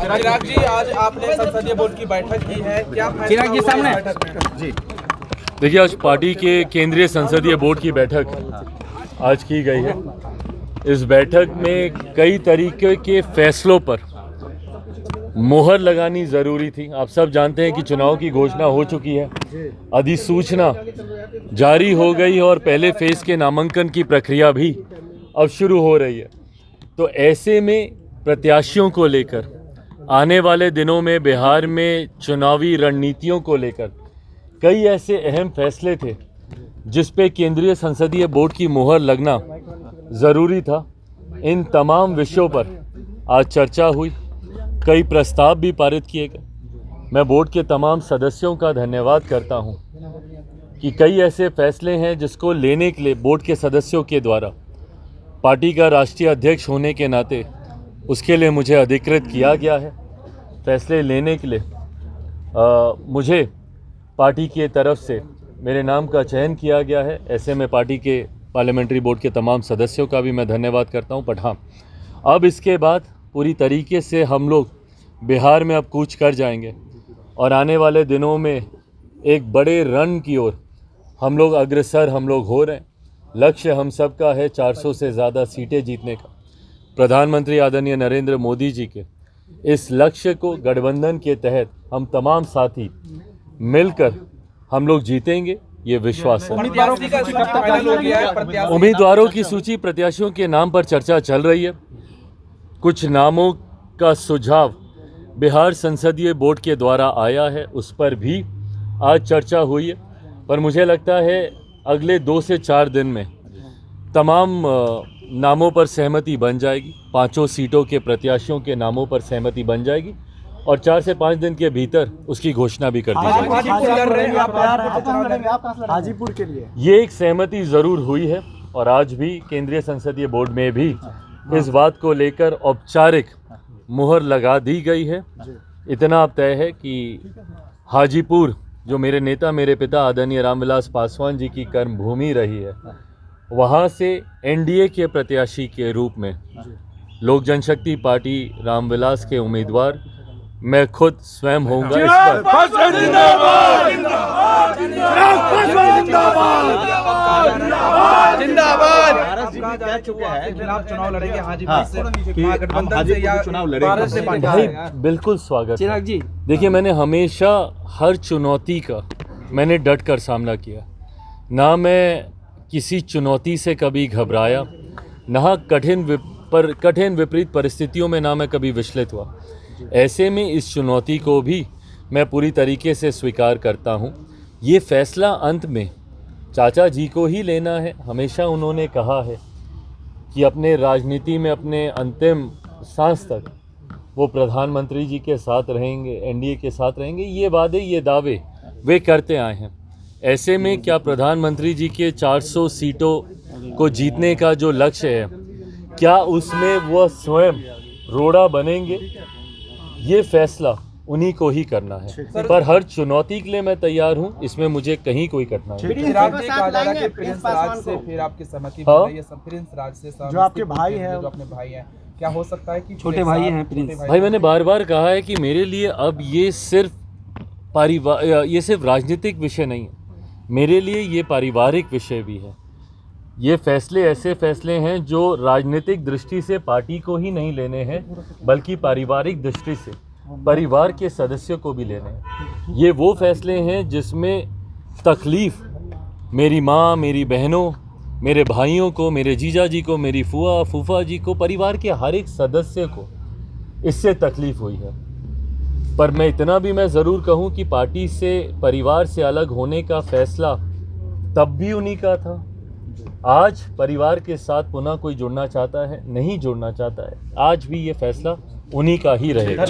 चिराग जी, आज आपने संसदीय बोर्ड की बैठक की है, क्या चिराग जी सामने जी देखिए, आज पार्टी के केंद्रीय संसदीय बोर्ड की बैठक आज की गई है। इस बैठक में कई तरीके के फैसलों पर मोहर लगानी ज़रूरी थी। आप सब जानते हैं कि चुनाव की घोषणा हो चुकी है, अधिसूचना जारी हो गई और पहले फेज़ के नामांकन की प्रक्रिया भी अब शुरू हो रही है। तो ऐसे में प्रत्याशियों को लेकर आने वाले दिनों में बिहार में चुनावी रणनीतियों को लेकर कई ऐसे अहम फैसले थे जिस पे केंद्रीय संसदीय बोर्ड की मोहर लगना ज़रूरी था। इन तमाम विषयों पर आज चर्चा हुई, कई प्रस्ताव भी पारित किए गए। मैं बोर्ड के तमाम सदस्यों का धन्यवाद करता हूं कि कई ऐसे फैसले हैं जिसको लेने के लिए बोर्ड के सदस्यों के द्वारा पार्टी का राष्ट्रीय अध्यक्ष होने के नाते उसके लिए मुझे अधिकृत किया गया है। फैसले लेने के लिए मुझे पार्टी की तरफ से मेरे नाम का चयन किया गया है। ऐसे में पार्टी के पार्लियामेंट्री बोर्ड के तमाम सदस्यों का भी मैं धन्यवाद करता हूं। बट हाँ, अब इसके बाद पूरी तरीके से हम लोग बिहार में अब कूच कर जाएंगे और आने वाले दिनों में एक बड़े रन की ओर हम लोग अग्रसर हो रहे हैं। लक्ष्य हम सबका है 400 से ज़्यादा सीटें जीतने का। प्रधानमंत्री आदरणीय नरेंद्र मोदी जी के इस लक्ष्य को गठबंधन के तहत हम तमाम साथी मिलकर हम लोग जीतेंगे, ये विश्वास है। उम्मीदवारों की सूची प्रत्याशियों के नाम पर चर्चा चल रही है। कुछ नामों का सुझाव बिहार संसदीय बोर्ड के द्वारा आया है, उस पर भी आज चर्चा हुई है। पर मुझे लगता है अगले 2 से 4 दिन में तमाम नामों पर सहमति बन जाएगी। 5 सीटों के प्रत्याशियों के नामों पर सहमति बन जाएगी और 4 से 5 दिन के भीतर उसकी घोषणा भी कर दी जाएगी। हाजीपुर के लिए ये एक सहमति ज़रूर हुई है और आज भी केंद्रीय संसदीय बोर्ड में भी इस बात को लेकर औपचारिक मुहर लगा दी गई है। इतना अब तय है कि हाजीपुर, जो मेरे नेता मेरे पिता आदरणीय रामविलास पासवान जी की कर्मभूमि रही है, वहाँ से एनडीए के प्रत्याशी के रूप में लोक जनशक्ति पार्टी रामविलास के उम्मीदवार मैं खुद स्वयं होऊंगा। इस पर भाई बिल्कुल स्वागत चिराग जी, देखिए, मैंने हमेशा हर चुनौती का मैंने डट कर सामना किया। ना मैं किसी चुनौती से कभी घबराया, ना कठिन विपरीत परिस्थितियों में ना मैं कभी विचलित हुआ। ऐसे में इस चुनौती को भी मैं पूरी तरीके से स्वीकार करता हूँ। ये फैसला अंत में चाचा जी को ही लेना है। हमेशा उन्होंने कहा है कि अपने राजनीति में अपने अंतिम सांस तक वो प्रधानमंत्री जी के साथ रहेंगे, एनडीए के साथ रहेंगे। ये वादे, ये दावे वे करते आए हैं। ऐसे में क्या प्रधानमंत्री जी के 400 सीटों को जीतने का जो लक्ष्य है, क्या उसमें वह स्वयं रोड़ा बनेंगे? ये फैसला उन्हीं को ही करना है। पर हर चुनौती के लिए मैं तैयार हूँ, इसमें मुझे कहीं कोई कठिनाई नहीं। जो आपके भाई हैं, जो अपने भाई हैं, क्या हो सकता है कि छोटे भाई हैं प्रिंस भाई, मैंने बार बार कहा है कि मेरे लिए अब ये सिर्फ राजनीतिक विषय नहीं है, मेरे लिए ये पारिवारिक विषय भी है। ये फैसले ऐसे फैसले हैं जो राजनीतिक दृष्टि से पार्टी को ही नहीं लेने हैं, बल्कि पारिवारिक दृष्टि से परिवार के सदस्यों को भी लेने हैं। ये वो फैसले हैं जिसमें तकलीफ़ मेरी माँ, मेरी बहनों, मेरे भाइयों को, मेरे जीजा जी को, मेरी फूआ फूफा जी को, परिवार के हर एक सदस्य को इससे तकलीफ़ हुई है। पर मैं इतना भी मैं ज़रूर कहूँ कि पार्टी से, परिवार से अलग होने का फैसला तब भी उन्हीं का था। आज परिवार के साथ पुनः कोई जुड़ना चाहता है, नहीं जुड़ना चाहता है, आज भी ये फैसला उन्हीं का ही रहेगा।